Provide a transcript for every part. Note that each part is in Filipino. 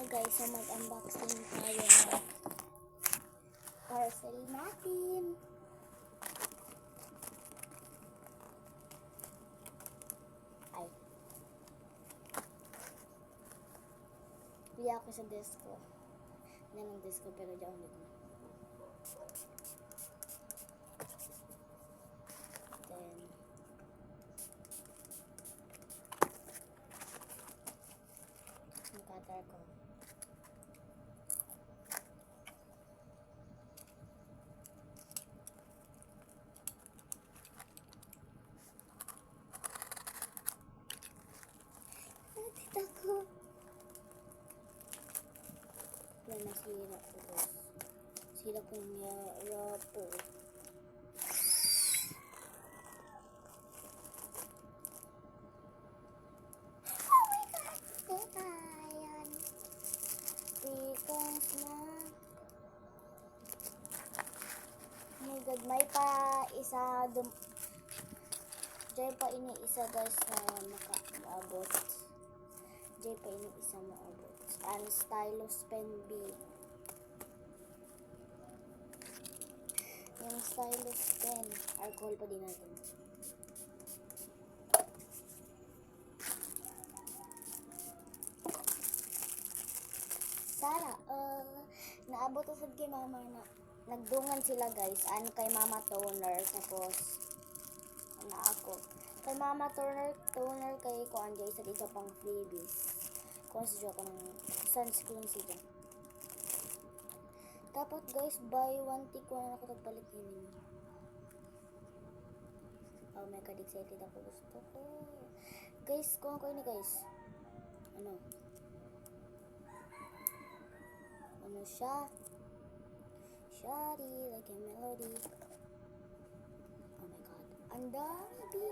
guys, so mag-unboxing tayo ng parcel natin. Ay. Bili ako sa disco. Yan ang disco pero di ako nito. Then, yung cutter ko. Ako. Yan, nasira ko guys. Sira ko niya po. Oh my God! Ayan. Stickers na. Oh my God, may pa isa Diyan pa ini isa guys na makaabot. Diyan pa ini isa maabot. And stylus pen B. Yung stylus pen, alcohol pa din natin. Sana, naabot sa kay mama na nagdungan sila guys. Ano kay mama toner, tapos na ako. Kay mama toner kay ko anjay sa isa pang freebies. Kung siya ko ng sunscreen siya. Tapos guys, buy one take one ako nagpalit yun. Oh my God, excited ako. Gusto ko. Guys, kung ako ini guys. Ano siya? Shawty, like a melody. Oh my God. Ang dami.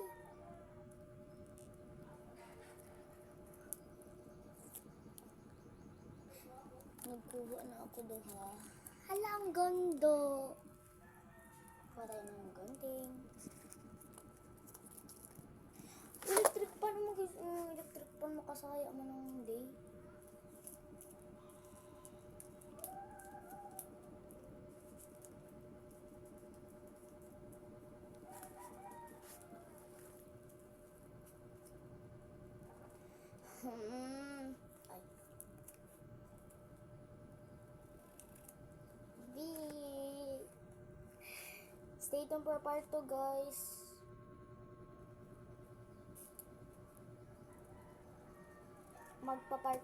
Nagkuha na ako doha. Hala, ang ganda. Paray ng ganding. Electric pan mo guys. Electric pan mo kasaya mo ng day. Ay. Stay tuned for part 2 guys. Magpa part